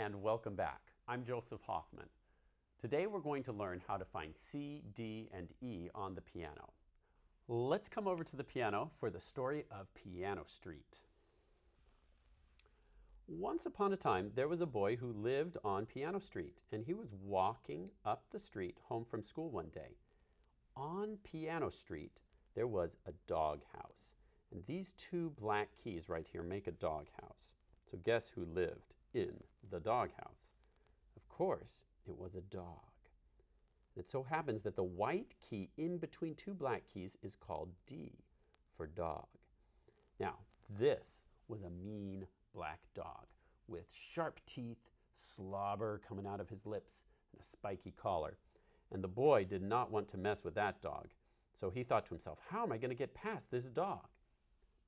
and welcome back. I'm Joseph Hoffman. Today we're going to learn how to find C, D, and E on the piano. Let's come over to the piano for the story of Piano Street. Once upon a time, there was a boy who lived on Piano Street, and he was walking up the street home from school one day. On Piano Street, there was a doghouse, and these two black keys right here make a doghouse. So guess who lived in the doghouse? Of course, it was a dog. It so happens that the white key in between two black keys is called D for dog. Now, this was a mean black dog with sharp teeth, slobber coming out of his lips, and a spiky collar. And the boy did not want to mess with that dog. So he thought to himself, how am I going to get past this dog?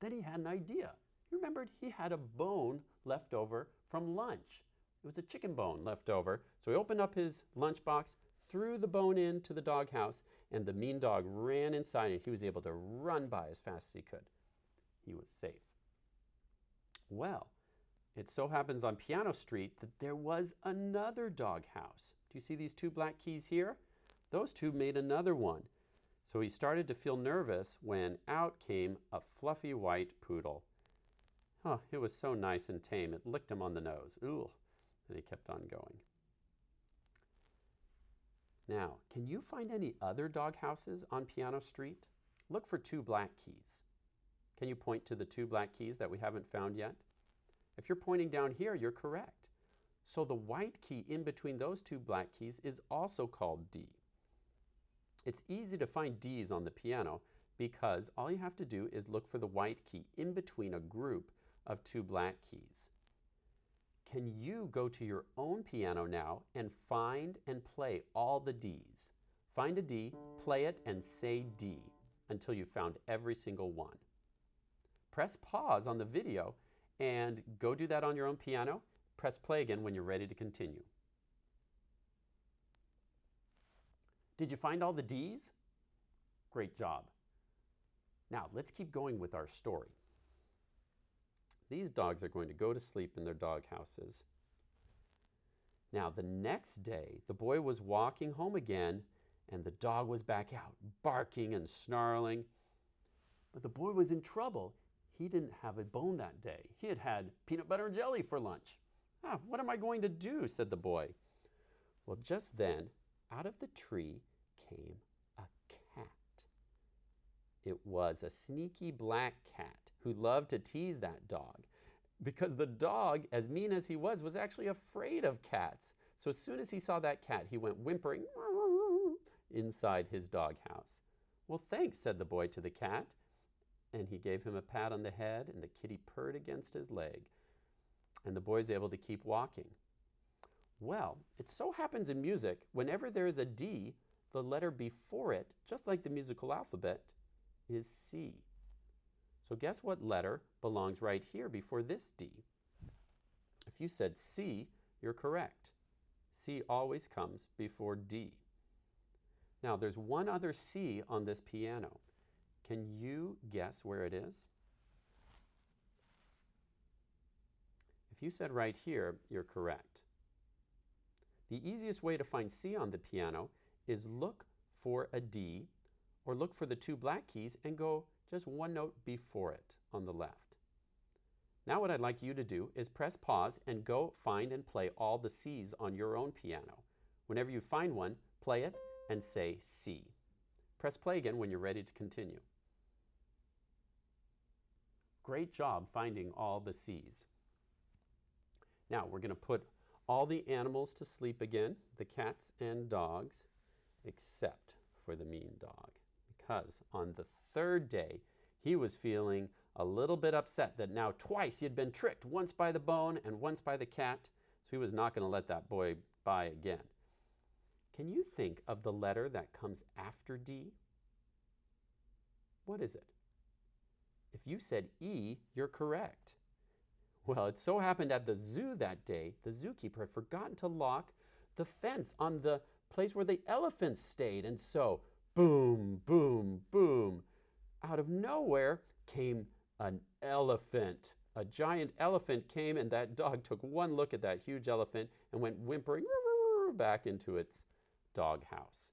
Then he had an idea. He remembered he had a bone left over from lunch. It was a chicken bone left over. So he opened up his lunchbox, threw the bone into the doghouse, and the mean dog ran inside and he was able to run by as fast as he could. He was safe. Well, it so happens on Piano Street that there was another doghouse. Do you see these two black keys here? Those two made another one. So he started to feel nervous when out came a fluffy white poodle. Oh, it was so nice and tame. It licked him on the nose. Ooh, and he kept on going. Now, can you find any other doghouses on Piano Street? Look for two black keys. Can you point to the two black keys that we haven't found yet? If you're pointing down here, you're correct. So the white key in between those two black keys is also called D. It's easy to find D's on the piano because all you have to do is look for the white key in between a group of two black keys. Can you go to your own piano now and find and play all the D's? Find a D, play it, and say D until you've found every single one. Press pause on the video and go do that on your own piano. Press play again when you're ready to continue. Did you find all the D's? Great job. Now let's keep going with our story. These dogs are going to go to sleep in their dog houses. Now the next day, the boy was walking home again and the dog was back out, barking and snarling. But the boy was in trouble. He didn't have a bone that day. He had had peanut butter and jelly for lunch. What am I going to do? Said the boy. Well, just then, out of the tree came a cat. It was a sneaky black cat who loved to tease that dog because the dog, as mean as he was actually afraid of cats. So as soon as he saw that cat, he went whimpering inside his doghouse. Well, thanks, said the boy to the cat. And he gave him a pat on the head, and the kitty purred against his leg. And the boy's able to keep walking. Well, it so happens in music, whenever there is a D, the letter before it, just like the musical alphabet, is C. So guess what letter belongs right here before this D? If you said C, you're correct. C always comes before D. Now, there's one other C on this piano. Can you guess where it is? If you said right here, you're correct. The easiest way to find C on the piano is look for a D or look for the two black keys and go just one note before it on the left. Now what I'd like you to do is press pause and go find and play all the C's on your own piano. Whenever you find one, play it and say C. Press play again when you're ready to continue. Great job finding all the C's. Now we're going to put all the animals to sleep again, the cats and dogs, except for the mean dog. Because on the third day, he was feeling a little bit upset that now twice he had been tricked, once by the bone and once by the cat, so he was not going to let that boy by again. Can you think of the letter that comes after D? What is it? If you said E, you're correct. Well, it so happened at the zoo that day, the zookeeper had forgotten to lock the fence on the place where the elephants stayed. And so, boom, boom, boom, out of nowhere came an elephant, a giant elephant came, and that dog took one look at that huge elephant and went whimpering back into its dog house.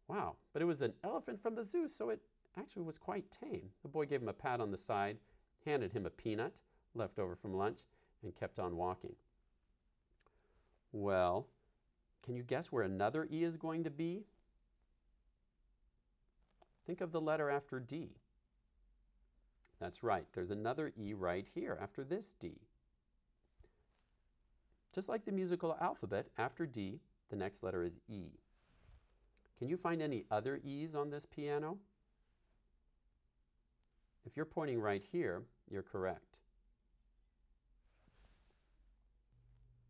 Wow, but it was an elephant from the zoo, so it actually was quite tame. The boy gave him a pat on the side, handed him a peanut left over from lunch, and kept on walking. Well, can you guess where another E is going to be? Think of the letter after D. That's right, there's another E right here after this D. Just like the musical alphabet, after D, the next letter is E. Can you find any other E's on this piano? If you're pointing right here, you're correct.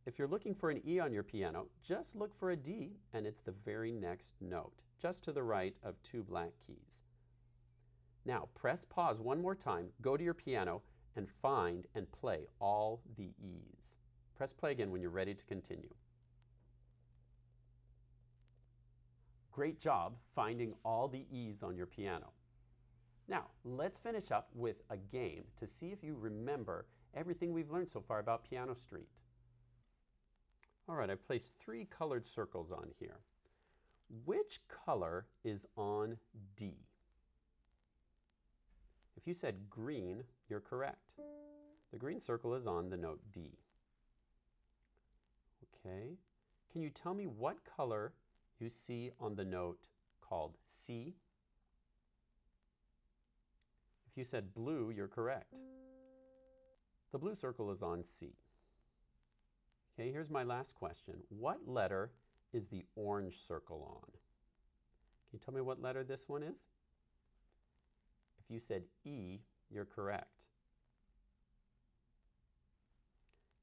If you're looking for an E on your piano, just look for a D, and it's the very next note, just to the right of two black keys. Now, press pause one more time, go to your piano, and find and play all the E's. Press play again when you're ready to continue. Great job finding all the E's on your piano. Now, let's finish up with a game to see if you remember everything we've learned so far about Piano Street. All right, I've placed 3 colored circles on here. Which color is on D? If you said green, you're correct. The green circle is on the note D. Okay, can you tell me what color you see on the note called C? If you said blue, you're correct. The blue circle is on C. Okay, here's my last question. What letter is the orange circle on? Can you tell me what letter this one is? If you said E, you're correct.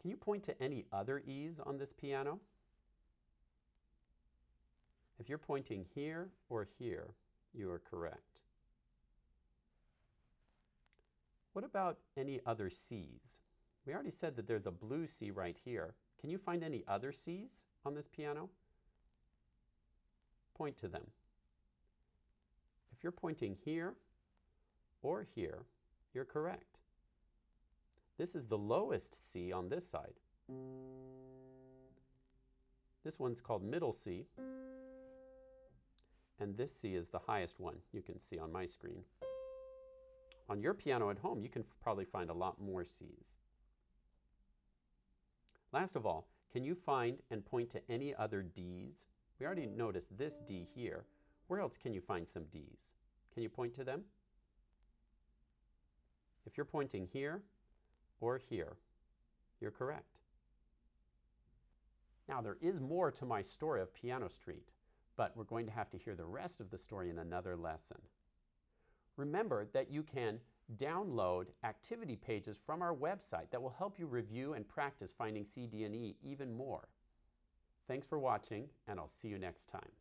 Can you point to any other E's on this piano? If you're pointing here or here, you are correct. What about any other C's? We already said that there's a blue C right here. Can you find any other C's on this piano? Point to them. If you're pointing here or here, you're correct. This is the lowest C on this side. This one's called middle C, and this C is the highest one you can see on my screen. On your piano at home, you can probably find a lot more C's. Last of all, can you find and point to any other D's? We already noticed this D here. Where else can you find some D's? Can you point to them? If you're pointing here or here, you're correct. Now, there is more to my story of Piano Street, but we're going to have to hear the rest of the story in another lesson. Remember that you can download activity pages from our website that will help you review and practice finding C, D, and E even more. Thanks for watching, and I'll see you next time.